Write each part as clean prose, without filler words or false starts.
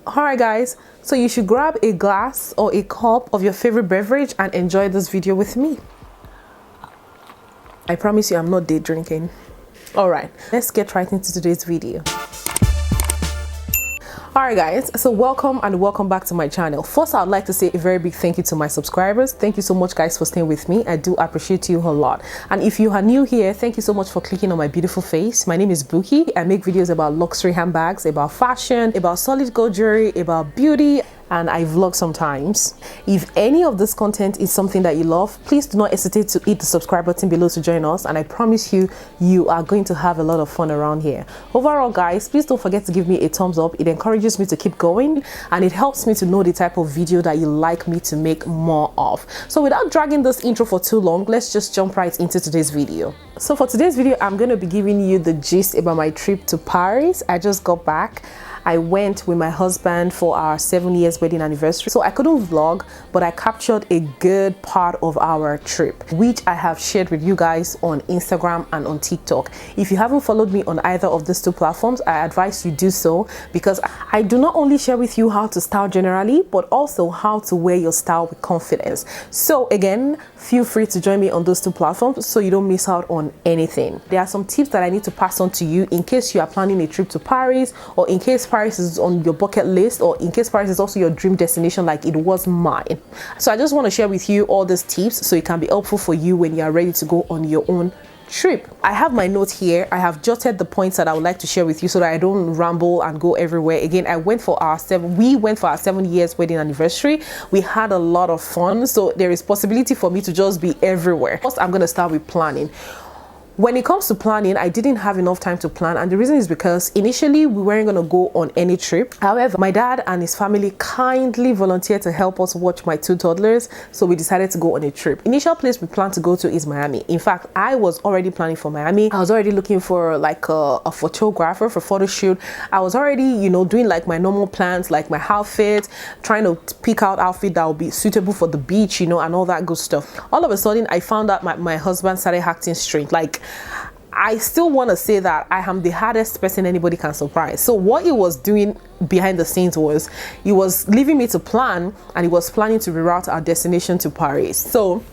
Alright guys, so you should grab a glass or a cup of your favorite beverage and enjoy this video with me. I promise you I'm not day drinking. Alright, let's get right into today's video. Alright guys, so welcome back to my channel. First, I'd like to say a very big thank you to my subscribers. Thank you so much guys for staying with me. I do appreciate you a lot. And if you are new here, thank you so much for clicking on my beautiful face. My name is Buki. I make videos about luxury handbags, about fashion, about solid gold jewelry, about beauty, and I vlog sometimes. If any of this content is something that you love, please do not hesitate to hit the subscribe button below to join us, and I promise you, you are going to have a lot of fun around here. Overall guys, please don't forget to give me a thumbs up. It encourages me to keep going and it helps me to know the type of video that you like me to make more of. So without dragging this intro for too long, let's just jump right into today's video. So for today's video, I'm going to be giving you the gist about my trip to Paris. I just got back. I went with my husband for our 7 years wedding anniversary. So I couldn't vlog, but I captured a good part of our trip, which I have shared with you guys on Instagram and on TikTok. If you haven't followed me on either of these two platforms, I advise you do so, because I do not only share with you how to style generally, but also how to wear your style with confidence. So again, feel free to join me on those two platforms so you don't miss out on anything. There are some tips that I need to pass on to you in case you are planning a trip to Paris, or in case Paris is on your bucket list, or in case Paris is also your dream destination like it was mine. So I just want to share with you all these tips so it can be helpful for you when you are ready to go on your own trip. I have my note here. I have jotted the points that I would like to share with you so that I don't ramble and go everywhere. Again, we went for our 7 years wedding anniversary. We had a lot of fun, so there is possibility for me to just be everywhere. First, I'm going to start with planning. When it comes to planning, I didn't have enough time to plan, and the reason is because initially we weren't going to go on any trip. However, my dad and his family kindly volunteered to help us watch my 2 toddlers, so we decided to go on a trip. Initial place we planned to go to is Miami. In fact, I was already planning for Miami. I was already looking for like a photographer for photo shoot. I was already, you know, doing like my normal plans, like my outfit, trying to pick out outfit that would be suitable for the beach, you know, and all that good stuff. All of a sudden, I found out my husband started acting strange. Like, I still want to say that I am the hardest person anybody can surprise. So what he was doing behind the scenes was he was leaving me to plan, and he was planning to reroute our destination to Paris. So,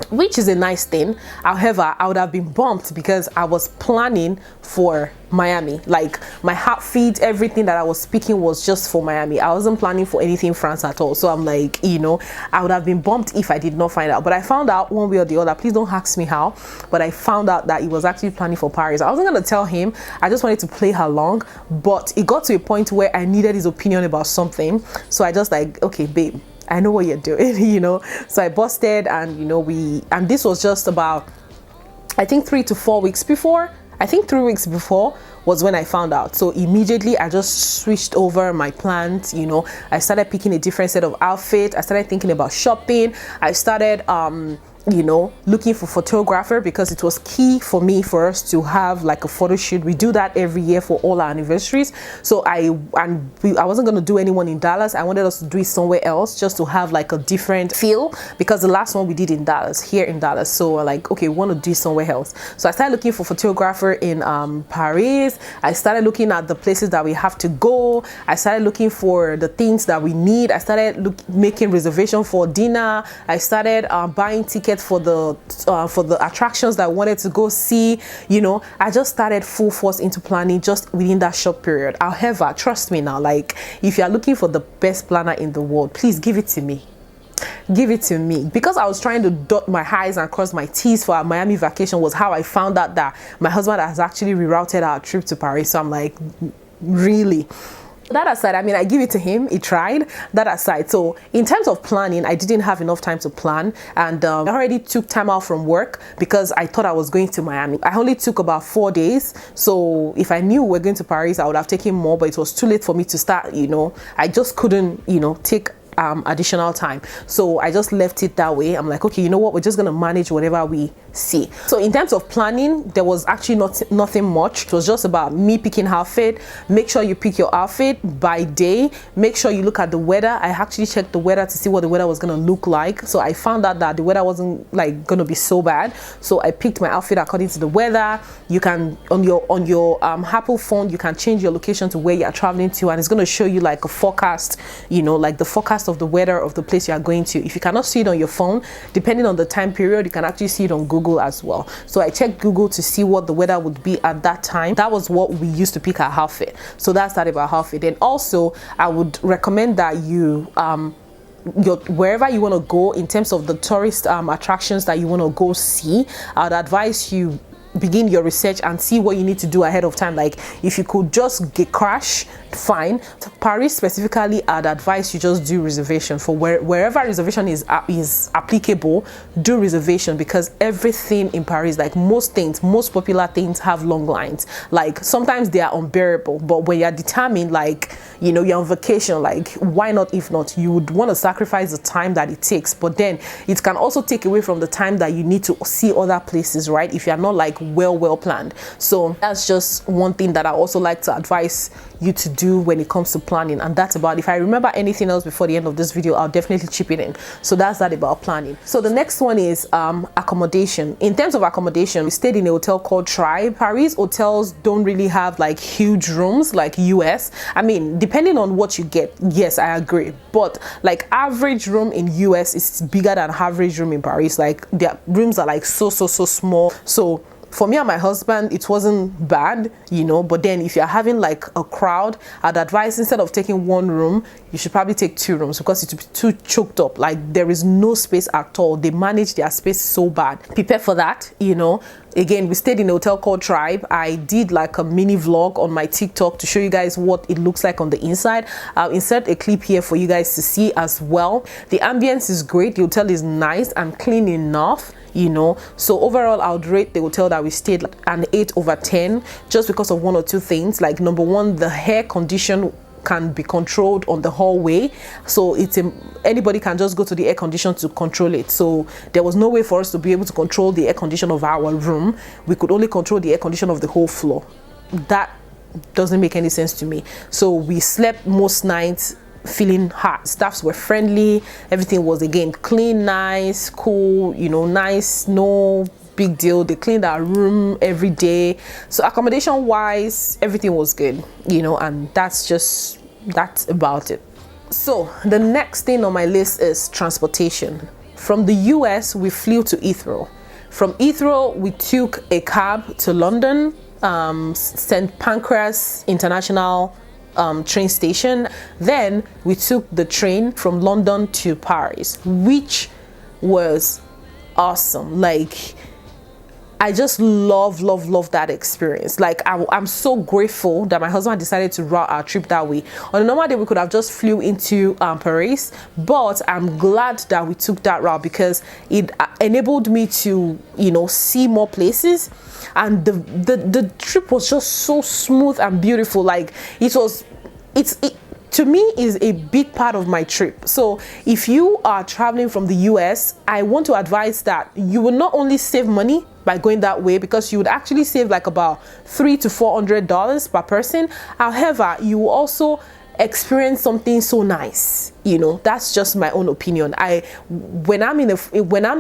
which is a nice thing. However, I would have been bumped because I was planning for Miami. Like, my outfit, everything that I was speaking was just for Miami. I wasn't planning for anything France at all. So I'm like, you know, I would have been bumped if I did not find out. But I found out one way or the other. Please don't ask me how, but I found out that he was actually planning for Paris. I wasn't going to tell him. I just wanted to play along, but it got to a point where I needed his opinion about something. So I just like, okay, babe, I know what you're doing, you know. So I busted, and you know, and this was just about, I think 3 to 4 weeks before. I think 3 weeks before was when I found out. So immediately I just switched over my plans, you know. I started picking a different set of outfits. I started thinking about shopping. I started you know, looking for photographer, because it was key for us to have like a photo shoot. We do that every year for all our anniversaries. So I wasn't going to do anyone in Dallas. I wanted us to do it somewhere else, just to have like a different feel, because the last one we did in Dallas, here in Dallas. So like, okay, we want to do it somewhere else. So I started looking for photographer in Paris. I started looking at the places that we have to go. I started looking for the things that we need. I started making reservation for dinner. I started buying tickets for the attractions that I wanted to go see. You know, I just started full force into planning just within that short period. However, trust me now, like, if you are looking for the best planner in the world, please give it to me. Give it to me, because I was trying to dot my I's and cross my T's for our Miami vacation. Was how I found out that my husband has actually rerouted our trip to Paris. So I'm like, really? That aside, I mean, I give it to him. He tried. That aside, so in terms of planning, I didn't have enough time to plan, and I already took time out from work because I thought I was going to Miami. I only took about 4 days, so if I knew we were going to Paris, I would have taken more, but it was too late for me to start, you know. I just couldn't, you know, take additional time. So I just left it that way. I'm like, okay, you know what, we're just gonna manage whatever we see. So in terms of planning, there was actually nothing much. It was just about me picking outfit. Make sure you pick your outfit by day. Make sure you look at the weather. I actually checked the weather to see what the weather was gonna look like. So I found out that the weather wasn't like gonna be so bad. So I picked my outfit according to the weather. You can on your Apple phone, you can change your location to where you are traveling to, and it's gonna show you like a forecast, you know, like the forecast of the weather of the place you are going to. If you cannot see it on your phone, depending on the time period, you can actually see it on Google as well. So I checked Google to see what the weather would be at that time. That was what we used to pick our outfit. So that's that about outfit. And also I would recommend that you wherever you want to go in terms of the tourist attractions that you want to go see, I'd advise you begin your research and see what you need to do ahead of time. Like if you could just get crash, fine. Paris specifically, I'd advise you just do reservation for wherever reservation is applicable. Do reservation, because everything in Paris, like most popular things, have long lines. Like sometimes they are unbearable, but when you're determined, like, you know, you're on vacation, like why not? If not, you would want to sacrifice the time that it takes, but then it can also take away from the time that you need to see other places, right? If you're not like well planned. So that's just one thing that I also like to advise you to do when it comes to planning. And that's about, if I remember anything else before the end of this video, I'll definitely chip it in. So that's that about planning. So the next one is accommodation. In terms of accommodation, we stayed in a hotel called Tribe. Paris hotels don't really have like huge rooms like US. I mean, depending on what you get, yes, I agree, but like average room in US is bigger than average room in Paris. Like their rooms are like so small. So for me and my husband, it wasn't bad, you know, but then if you're having like a crowd, I'd advise instead of taking one room, you should probably take 2 rooms, because it would be too choked up. Like there is no space at all. They manage their space so bad. Prepare for that, you know. Again, we stayed in a hotel called Tribe. I did like a mini vlog on my TikTok to show you guys what it looks like on the inside. I'll insert a clip here for you guys to see as well. The ambience is great. The hotel is nice and clean enough, you know. So overall, I would rate the hotel that we stayed like an 8/10, just because of 1 or 2 things. Like number one, the air condition can be controlled on the hallway, so anybody can just go to the air condition to control it. So there was no way for us to be able to control the air condition of our room. We could only control the air condition of the whole floor. That doesn't make any sense to me. So we slept most nights feeling hot. Staffs were friendly. Everything was again clean, nice, cool, you know, nice, no big deal. They cleaned our room every day. So accommodation wise, everything was good, you know, and that's about it. So the next thing on my list is transportation. From the US, we flew to Heathrow. From Heathrow, we took a cab to London, St. Pancras International train station. Then we took the train from London to Paris, which was awesome. Like I just love that experience. Like I'm so grateful that my husband decided to route our trip that way. On a normal day, we could have just flew into Paris, but I'm glad that we took that route, because it enabled me to, you know, see more places. And the trip was just so smooth and beautiful. Like it to me is a big part of my trip. So if you are traveling from the US, I want to advise that you will not only save money by going that way, because you would actually save like about $300 to $400 per person. However, you will also experience something so nice, you know. That's just my own opinion. When I'm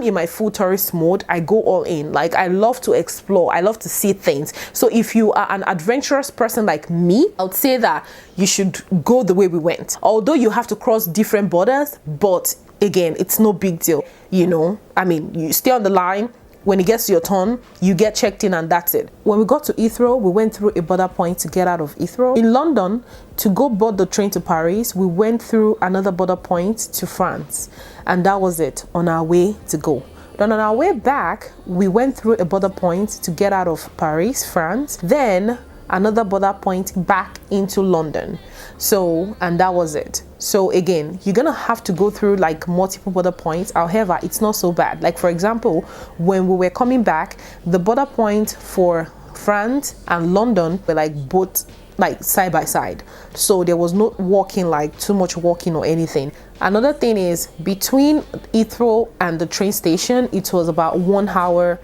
in my full tourist mode, I go all in. Like I love to explore, I love to see things. So if you are an adventurous person like me, I would say that you should go the way we went. Although you have to cross different borders, but again, it's no big deal, you know. I mean, you stay on the line. When it gets to your turn, you get checked in and that's it. When we got to Heathrow, we went through a border point to get out of Heathrow. In London, to go board the train to Paris, we went through another border point to France. And that was it, on our way to go. Then on our way back, we went through a border point to get out of Paris, France. Then another border point back into London. So, and that was it. So again, you're gonna have to go through like multiple border points. However, it's not so bad. Like for example, when we were coming back, the border point for France and London were like both like side by side, so there was no walking, like too much walking or anything. Another thing is, between Heathrow and the train station, it was about 1 hour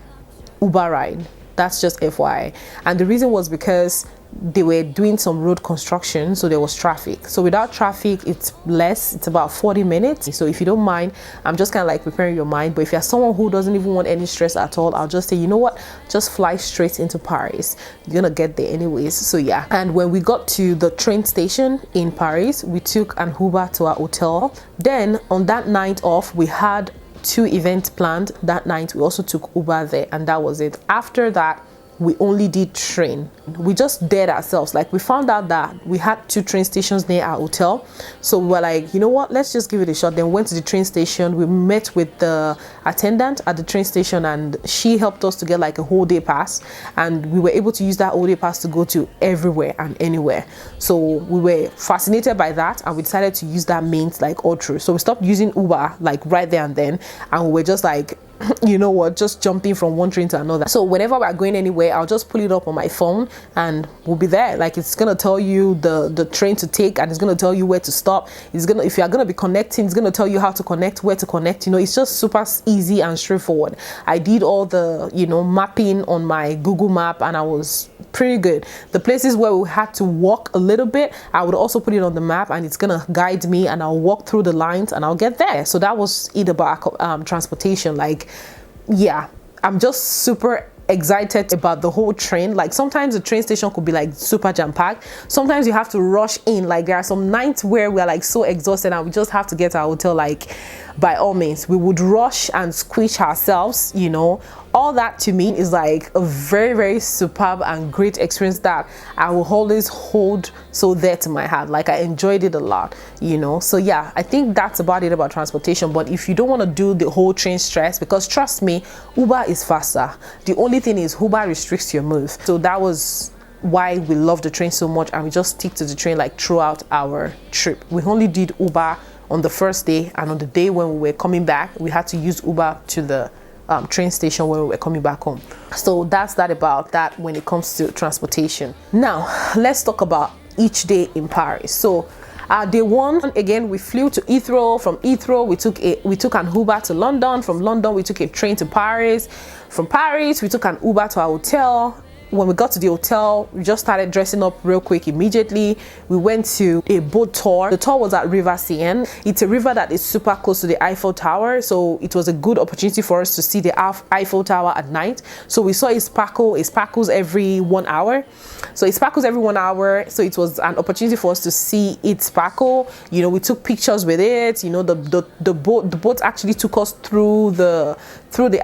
Uber ride. That's just FYI. And the reason was because they were doing some road construction, so there was traffic. So without traffic, it's less, it's about 40 minutes. So if you don't mind, I'm just kind of like preparing your mind. But if you're someone who doesn't even want any stress at all, I'll just say, you know what, just fly straight into Paris. You're gonna get there anyways. So yeah. And when we got to the train station in Paris, we took an Uber to our hotel. Then on that night off, we had 2 events planned that night. We also took Uber there, and that was it. After that, we only did train. We just dared ourselves. Like, we found out that we had 2 train stations near our hotel, so we were like, you know what, let's just give it a shot. Then we went to the train station. We met with the attendant at the train station, and she helped us to get like a whole day pass, and we were able to use that whole day pass to go to everywhere and anywhere. So we were fascinated by that, and we decided to use that means like all through. So we stopped using Uber like right there and then, and we were just like, you know what, just jumping from one train to another. So whenever we're going anywhere, I'll just pull it up on my phone and we'll be there. Like, it's gonna tell you the train to take, and it's gonna tell you where to stop. It's gonna, if you're gonna be connecting, it's gonna tell you how to connect, where to connect. You know, it's just super easy and straightforward. I did all the, you know, mapping on my Google map, and I was pretty good. The places where we had to walk a little bit, I would also put it on the map, and it's gonna guide me, and I'll walk through the lines and I'll get there. So that was it about transportation. Like, yeah, I'm just super excited about the whole train. Like, sometimes the train station could be like super jam-packed. Sometimes you have to rush in. Like, there are some nights where we're like so exhausted and we just have to get to our hotel. Like, by all means, we would rush and squish ourselves, you know. All that to me is like a very, very superb and great experience that I will always hold so dear to my heart. Like, I enjoyed it a lot, you know. So yeah, I think that's about it about transportation. But if you don't want to do the whole train stress, because trust me, Uber is faster. The only thing is Uber restricts your move. So that was why we love the train so much, and we just stick to the train like throughout our trip. We only did Uber on the first day, and on the day when we were coming back, we had to use Uber to the train station when we were coming back home. So that's that about that when it comes to transportation. Now let's talk about each day in Paris. So day 1, again, we flew to Heathrow. From Heathrow, we took an Uber to London. From London, we took a train to Paris. From Paris, we took an Uber to our hotel. When we got to the hotel, we just started dressing up real quick immediately. We went to a boat tour. The tour was at River Seine. It's a river that is super close to the Eiffel Tower, so it was a good opportunity for us to see the Eiffel Tower at night. So we saw it sparkles every 1 hour. So it sparkles every 1 hour, so it was an opportunity for us to see it sparkle. You know, we took pictures with it. You know, the boat actually took us through the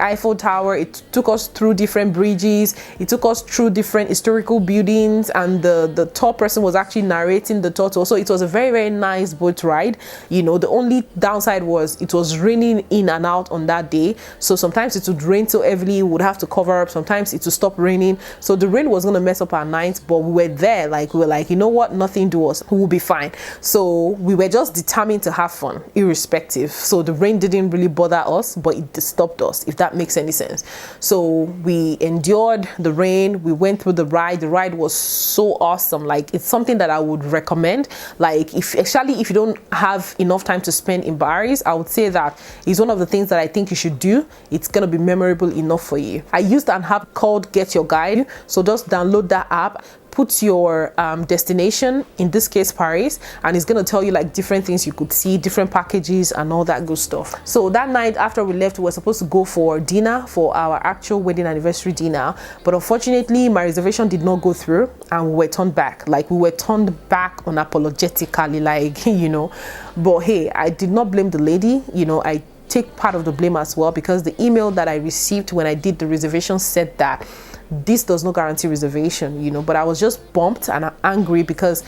Eiffel Tower. It took us through different bridges. It took us through different historical buildings, and the tour person was actually narrating the tour. So it was a very, very nice boat ride. You know, the only downside was it was raining in and out on that day. So sometimes it would rain so heavily, we would have to cover up. Sometimes it would stop raining. So the rain was going to mess up our night, but we were there. Like, we were like, you know what, nothing to us, we will be fine. So we were just determined to have fun irrespective. So the rain didn't really bother us, but it stopped us, if that makes any sense. So we endured the rain. We went through the ride. The ride was so awesome. Like, it's something that I would recommend. Like, especially if you don't have enough time to spend in Paris, I would say that is one of the things that I think you should do. It's gonna be memorable enough for you. I used an app called Get Your Guide. So just download that app, put your destination, in this case Paris, and it's going to tell you like different things you could see, different packages and all that good stuff. So that night after we left, we were supposed to go for dinner, for our actual wedding anniversary dinner, but unfortunately my reservation did not go through and we were turned back. Like, we were turned back unapologetically, like, you know. But hey, I did not blame the lady. You know, I take part of the blame as well, because the email that I received when I did the reservation said that this does not guarantee reservation, you know. But I was just bumped and angry because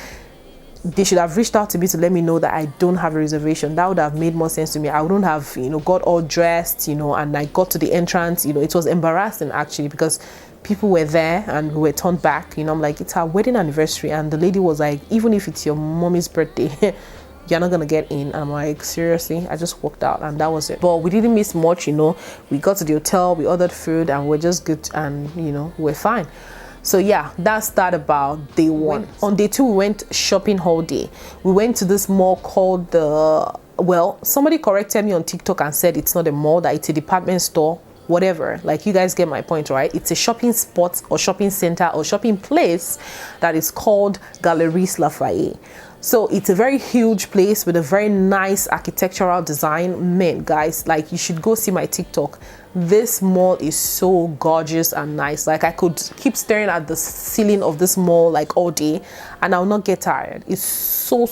they should have reached out to me to let me know that I don't have a reservation. That would have made more sense to me. I wouldn't have, you know, got all dressed, you know, and I got to the entrance, you know. It was embarrassing actually, because people were there and we were turned back, you know. I'm like, it's our wedding anniversary, and the lady was like, even if it's your mommy's birthday you're not gonna get in. And I'm like, seriously? I just walked out and that was it. But we didn't miss much, you know. We got to the hotel, we ordered food, and we're just good, and you know, we're fine. So yeah, that's that about day one. On day two, we went shopping all day. We went to this mall called well, somebody corrected me on TikTok and said it's not a mall, that it's a department store, whatever. Like, you guys get my point, right? It's a shopping spot or shopping center or shopping place that is called Galeries Lafayette. So it's a very huge place with a very nice architectural design. Man, guys, like, you should go see my TikTok. This mall is so gorgeous and nice. Like, I could keep staring at the ceiling of this mall like all day and I'll not get tired. It's so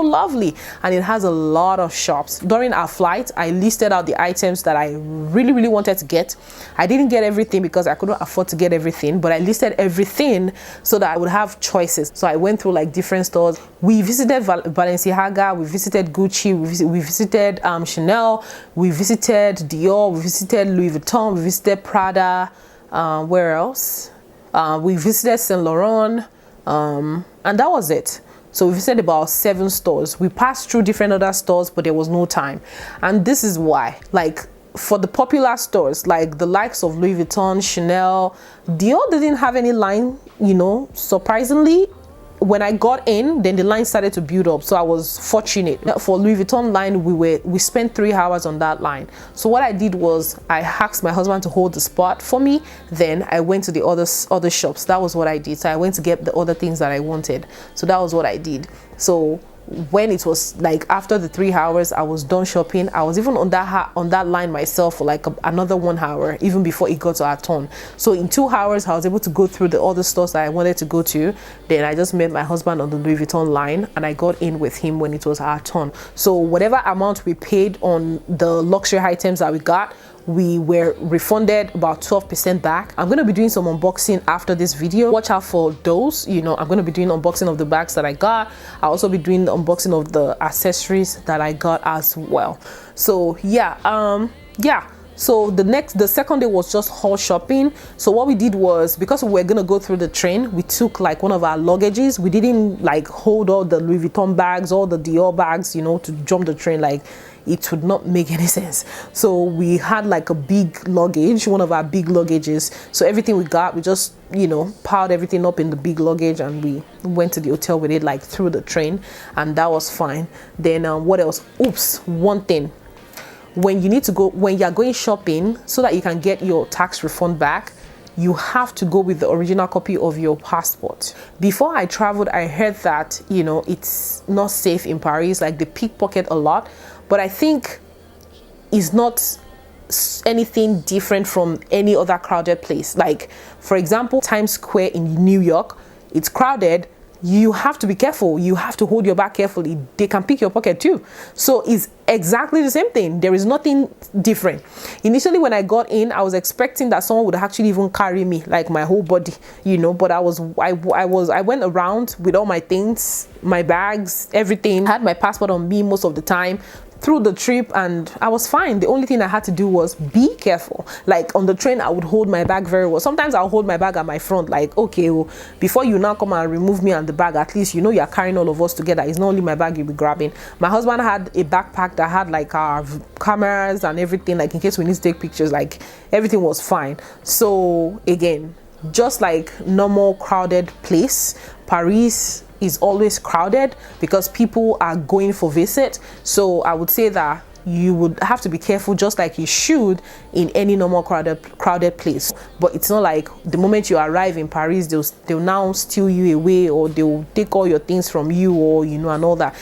lovely, and it has a lot of shops. During our flight, I listed out the items that I really wanted to get. I didn't get everything because I couldn't afford to get everything, but I listed everything so that I would have choices. So I went through like different stores. We visited Balenciaga, we visited Gucci, we visited Chanel, we visited Dior, we visited Louis Vuitton, we visited Prada, where else? We visited Saint Laurent, and that was it. So we visited about 7 stores. We passed through different other stores, but there was no time. And this is why, like, for the popular stores, like the likes of Louis Vuitton, Chanel, Dior didn't have any line, you know, surprisingly. When I got in, then the line started to build up, so I was fortunate. For Louis Vuitton line, we spent 3 hours on that line. So what I did was I asked my husband to hold the spot for me, then I went to the other shops. That was what I did. So I went to get the other things that I wanted. So that was what I did. So when it was like after the 3 hours, I was done shopping. I was even on that line myself for like another 1 hour, even before it got to our turn. So in 2 hours, I was able to go through the other stores that I wanted to go to. Then I just met my husband on the Louis Vuitton line, and I got in with him when it was our turn. So whatever amount we paid on the luxury items that we got, we were refunded about 12% back. I'm going to be doing some unboxing after this video. Watch out for those. You know, I'm going to be doing unboxing of the bags that I got. I'll also be doing the unboxing of the accessories that I got as well. So yeah, so the second day was just haul shopping. So what we did was, because we were gonna go through the train, we took like one of our luggages. We didn't like hold all the Louis Vuitton bags, all the Dior bags, you know, to jump the train. Like, it would not make any sense. So we had like a big luggage, one of our big luggages. So everything we got, we just, you know, piled everything up in the big luggage, and we went to the hotel with it like through the train, and that was fine. Then what else? Oops, one thing. When you're going shopping, so that you can get your tax refund back, you have to go with the original copy of your passport. Before I traveled, I heard that, you know, it's not safe in Paris, like they pickpocket a lot, but I think it's not anything different from any other crowded place. Like, for example, Times Square in New York, it's crowded. You have to be careful. You have to hold your bag carefully. They can pick your pocket too. So it's exactly the same thing. There is nothing different. Initially, when I got in, I was expecting that someone would actually even carry me, like my whole body, you know, but I went around with all my things, my bags, everything. I had my passport on me most of the time through the trip, and I was fine. The only thing I had to do was be careful. Like on the train, I would hold my bag very well. Sometimes I'll hold my bag at my front, like, okay, well, before you now come and remove me and the bag, at least you know you're carrying all of us together. It's not only my bag you'll be grabbing. My husband had a backpack that had like our cameras and everything, like in case we need to take pictures. Like, everything was fine. So again, just like normal crowded place, Paris is always crowded because people are going for visit. So I would say that you would have to be careful, just like you should in any normal crowded place. But it's not like the moment you arrive in Paris, they'll now steal you away, or they'll take all your things from you, or you know, and all that.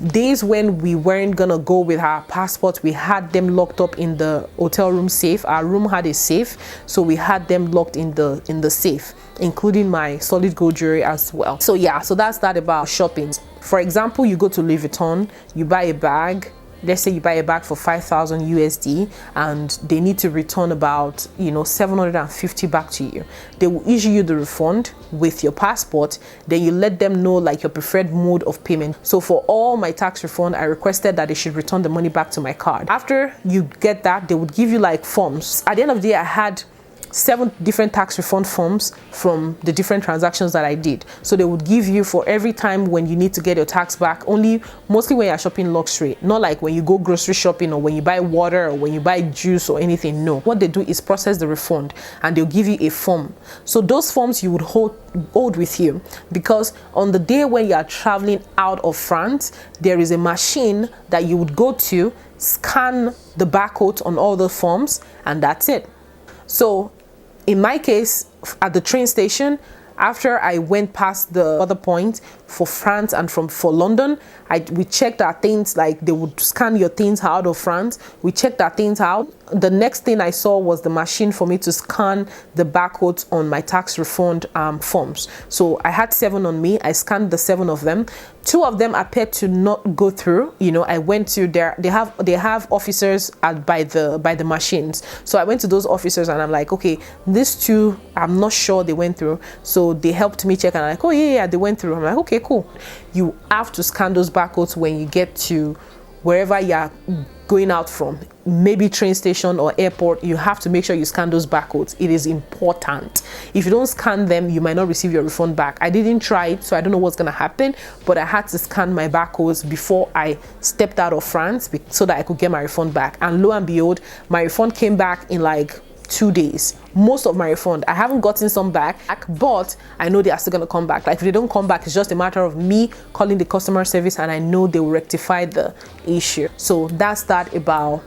Days when we weren't gonna go with our passports, we had them locked up in the hotel room safe. Our room had a safe, so we had them locked in the safe, including my solid gold jewelry as well. So yeah, so that's that about shopping. For example, you go to Louis Vuitton, you buy a bag. Let's say you buy a bag for 5,000 USD, and they need to return about, you know, 750 back to you. They will issue you the refund with your passport. Then you let them know like your preferred mode of payment. So for all my tax refund, I requested that they should return the money back to my card. After you get that, they would give you like forms. At the end of the day, I had 7 different tax refund forms from the different transactions that I did. So they would give you for every time when you need to get your tax back, only mostly when you're shopping luxury, not like when you go grocery shopping or when you buy water or when you buy juice or anything. No, what they do is process the refund and they'll give you a form. So those forms you would hold with you, because on the day when you are traveling out of France, there is a machine that you would go to, scan the barcode on all the forms, and that's it. So in my case, at the train station, after I went past the other point for France and for London, we checked our things, like they would scan your things out of France. We checked our things out. The next thing I saw was the machine for me to scan the barcodes on my tax refund forms. So I had 7 on me. I scanned the 7 of them. 2 of them appeared to not go through. You know, I went to they have officers by the machines. So I went to those officers and I'm like, okay, these 2, I'm not sure they went through. So they helped me check and I'm like, oh yeah, they went through. I'm like, okay, cool. You have to scan those barcodes when you get to wherever you're going out from, maybe train station or airport. You have to make sure you scan those barcodes. It is important. If you don't scan them, you might not receive your refund back. I didn't try it, so I don't know what's gonna happen, but I had to scan my barcodes before I stepped out of France so that I could get my refund back. And lo and behold, my refund came back in like 2 days. Most of my refund, I haven't gotten some back, but I know they are still gonna come back. Like if they don't come back, it's just a matter of me calling the customer service and I know they will rectify the issue. So that's that about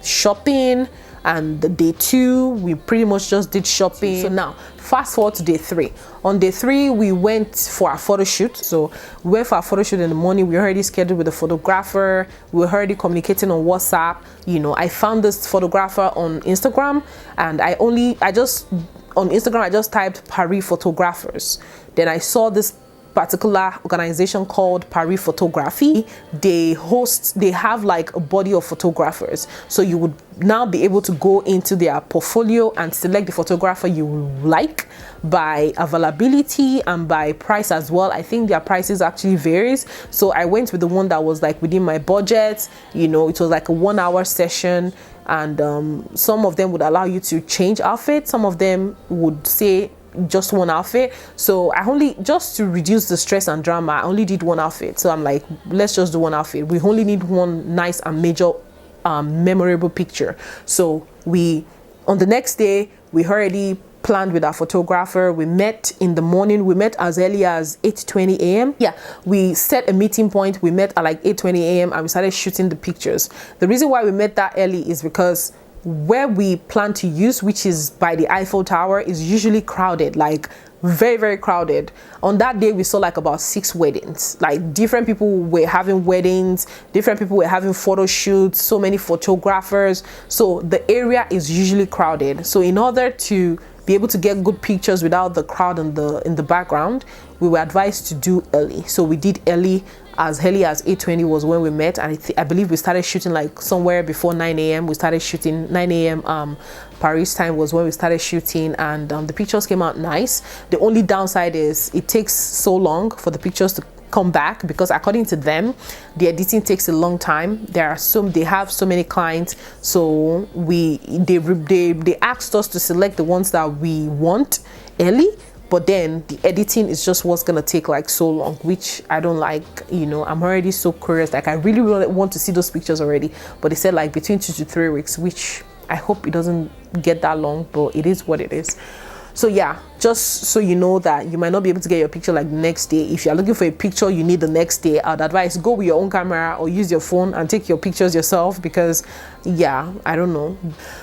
shopping. And the day 2, we pretty much just did shopping. So now fast forward to day 3. On day 3, we went for our photo shoot. So we went for our photo shoot in the morning. We already scheduled with the photographer. We were already communicating on WhatsApp. You know, I found this photographer on Instagram, and on Instagram I just typed Paris photographers. Then I saw this particular organization called Paris Photography. They have like a body of photographers, so you would now be able to go into their portfolio and select the photographer you like by availability and by price as well. I think their prices actually varies, so I went with the one that was like within my budget. You know, it was like a 1-hour session, and some of them would allow you to change outfits. Some of them would say just one outfit. So I only, just to reduce the stress and drama, I only did one outfit. So I'm like, let's just do one outfit. We only need one nice and major memorable picture. So on the next day, we already planned with our photographer. We met in the morning. We met as early as 8:20 a.m. Yeah, we set a meeting point. We met at like 8:20 a.m. and we started shooting the pictures. The reason why we met that early is because where we plan to use, which is by the Eiffel Tower, is usually crowded, like very, very crowded. On that day, we saw like about 6 weddings. Like different people were having weddings, different people were having photo shoots, so many photographers. So the area is usually crowded. So in order to be able to get good pictures without the crowd in the background, we were advised to do early. So we did early. As early as 8:20 was when we met, and I believe we started shooting like somewhere before 9 a.m. We started shooting 9 a.m. Paris time was when we started shooting, and the pictures came out nice. The only downside is it takes so long for the pictures to come back, because according to them, the editing takes a long time. They have so many clients, so they asked us to select the ones that we want early. But then the editing is just what's gonna take like so long, which I don't like. You know, I'm already so curious. Like I really, really want to see those pictures already. But they said like between 2 to 3 weeks, which I hope it doesn't get that long, but it is what it is. So yeah, just so you know that you might not be able to get your picture like the next day. If you're looking for a picture you need the next day, I'd advise go with your own camera or use your phone and take your pictures yourself, because yeah, I don't know.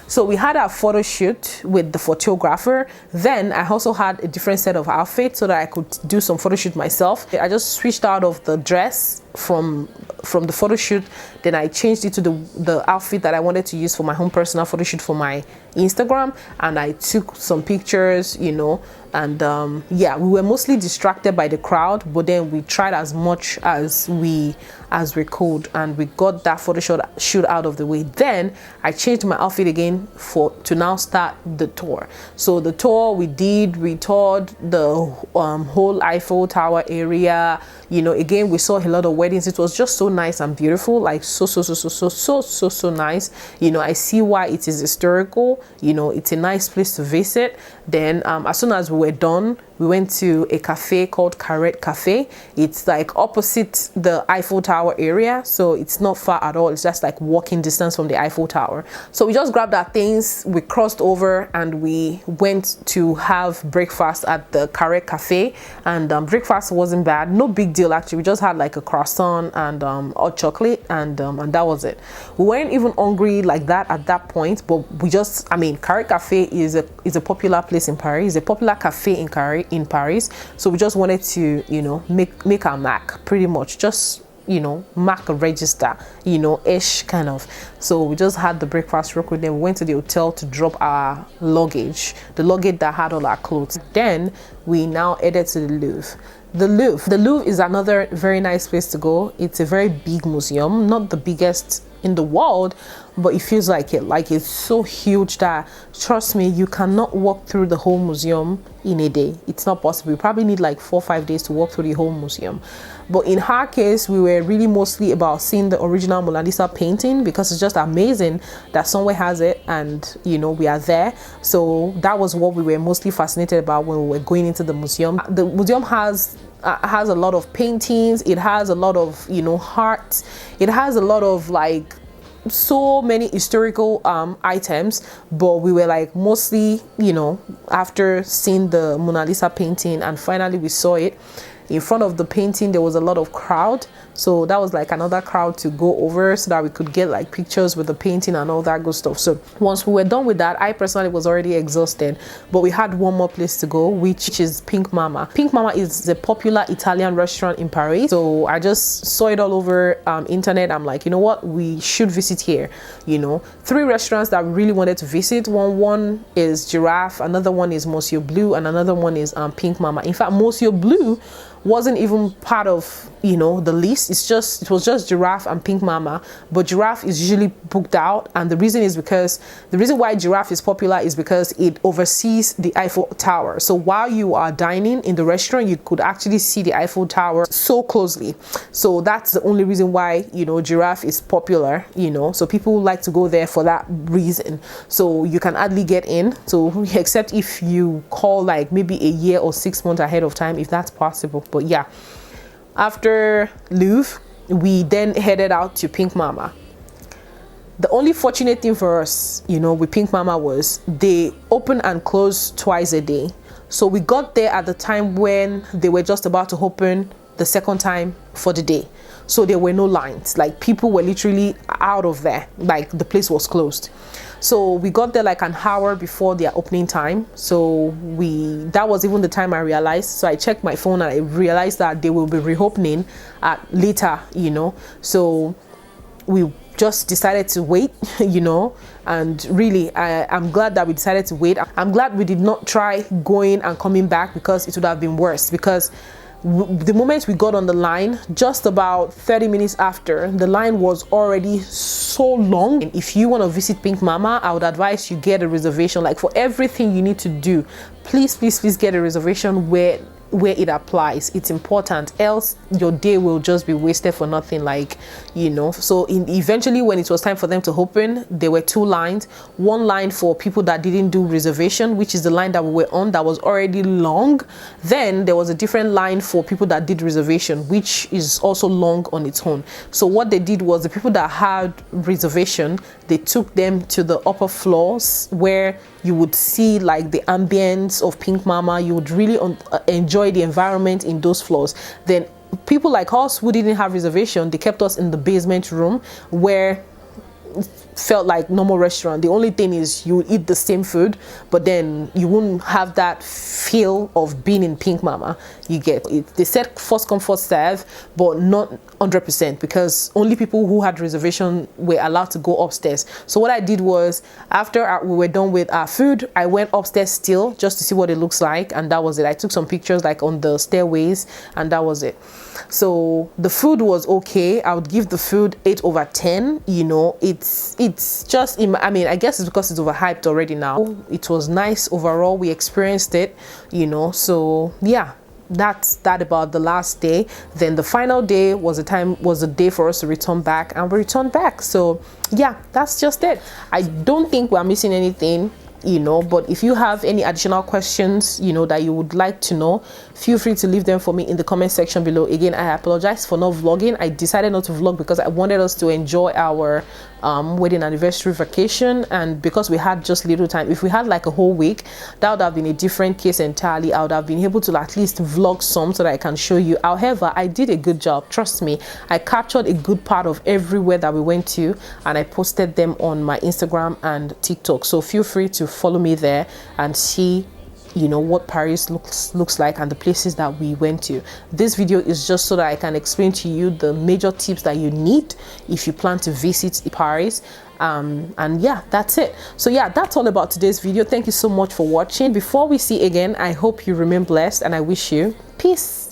So we had our photo shoot with the photographer. Then I also had a different set of outfits so that I could do some photo shoot myself. I just switched out of the dress from the photo shoot, then I changed it to the outfit that I wanted to use for my own personal photo shoot for my Instagram, and I took some pictures, you know, And yeah, we were mostly distracted by the crowd, but then we tried as much as we could, and we got that photo shoot out of the way. Then I changed my outfit again to now start the tour. So the tour we toured the whole Eiffel Tower area. You know, again, we saw a lot of weddings. It was just so nice and beautiful, like so nice. You know, I see why it is historical. You know, it's a nice place to visit. Then as soon as we were done, we went to a cafe called Carrot Cafe. It's like opposite the Eiffel Tower area, so it's not far at all. It's just like walking distance from the Eiffel Tower. So we just grabbed our things, we crossed over, and we went to have breakfast at the Carrot Cafe. And breakfast wasn't bad, no big deal actually. We just had like a croissant and hot chocolate, and that was it. We weren't even hungry like that at that point, but we just, I mean, Carrot Cafe is a popular place in Paris. It's a popular cafe in Paris. So we just wanted to, you know, make our mark, pretty much, just, you know, mark a register, you know, ish kind of. So we just had the breakfast real quick. Then we went to the hotel to drop our luggage, the luggage that had all our clothes. Then we now headed to the Louvre. The Louvre is another very nice place to go. It's a very big museum, not the biggest in the world, but it feels like it. Like, it's so huge that, trust me, you cannot walk through the whole museum in a day. It's not possible. You probably need like 4 or 5 days to walk through the whole museum. But in her case, we were really mostly about seeing the original Mona Lisa painting, because it's just amazing that somewhere has it, and you know, we are there. So that was what we were mostly fascinated about when we were going into the museum. The museum has a lot of paintings. It has a lot of, you know, art. It has a lot of like so many historical items, but we were like mostly, you know, after seeing the Mona Lisa painting, and finally we saw it in front of the painting, there was a lot of crowd. So that was like another crowd to go over so that we could get like pictures with the painting and all that good stuff. So once we were done with that, I personally was already exhausted, but we had one more place to go, which is Pink Mama. Pink Mama is a popular Italian restaurant in Paris. So I just saw it all over internet. I'm like, you know what, we should visit here. You know, 3 restaurants that we really wanted to visit. One is Giraffe, another one is Monsieur Bleu, and another one is Pink Mama. In fact, Monsieur Bleu wasn't even part of, you know, the list. It was just Giraffe and Pink Mama, but Giraffe is usually booked out, and the reason why Giraffe is popular is because it oversees the Eiffel Tower. So while you are dining in the restaurant, you could actually see the Eiffel Tower so closely. So that's the only reason why, you know, Giraffe is popular, you know, so people like to go there for that reason. So you can hardly get in, so except if you call like maybe a year or 6 months ahead of time, if that's possible. But yeah, after Louvre, we then headed out to Pink Mama. The only fortunate thing for us, you know, with Pink Mama was they open and close twice a day. So we got there at the time when they were just about to open the second time for the day. So there were no lines, like people were literally out of there, like the place was closed. So we got there like an hour before their opening time. So that was even the time I realized. So I checked my phone and I realized that they will be reopening later, you know. So we just decided to wait, you know, and really I'm glad that we decided to wait. I'm glad we did not try going and coming back, because it would have been worse. Because the moment we got on the line, just about 30 minutes after, the line was already so long. And if you want to visit Pink Mama, I would advise you get a reservation. Like, for everything you need to do, please get a reservation where it applies. It's important, else your day will just be wasted for nothing, like, you know. So eventually when it was time for them to open, there were 2 lines. One line for people that didn't do reservation, which is the line that we were on, that was already long. Then there was a different line for people that did reservation, which is also long on its own. So what they did was, the people that had reservation, they took them to the upper floors where you would see like the ambience of Pink Mama. You would really enjoy the environment in those floors. Then people like us who didn't have reservation, they kept us in the basement room, where felt like normal restaurant. The only thing is you eat the same food, but then you wouldn't have that feel of being in Pink Mama. You get it. They said first come first serve, but not 100%, because only people who had reservation were allowed to go upstairs. So what I did was, after we were done with our food, I went upstairs still just to see what it looks like, and that was it. I took some pictures like on the stairways, and that was it. So the food was okay. I would give the food 8/10. You know, it's just, I mean, I guess it's because it's overhyped already now. It was nice overall. We experienced it, you know. So yeah, that's that about the last day. Then the final day was the day for us to return back, and we returned back. So yeah, that's just it. I don't think we're missing anything, you know, but if you have any additional questions, you know, that you would like to know, feel free to leave them for me in the comment section below. Again, I apologize for not vlogging. I decided not to vlog because I wanted us to enjoy our wedding anniversary vacation, and because we had just little time. If we had like a whole week, that would have been a different case entirely. I would have been able to at least vlog some so that I can show you. However, I did a good job, trust me. I captured a good part of everywhere that we went to, and I posted them on my Instagram and TikTok. So feel free to follow me there and see, you know, what Paris looks like and the places that we went to. This video is just so that I can explain to you the major tips that you need if you plan to visit Paris. And yeah, that's it. So yeah, that's all about today's video. Thank you so much for watching. Before we see again, I hope you remain blessed, and I wish you peace.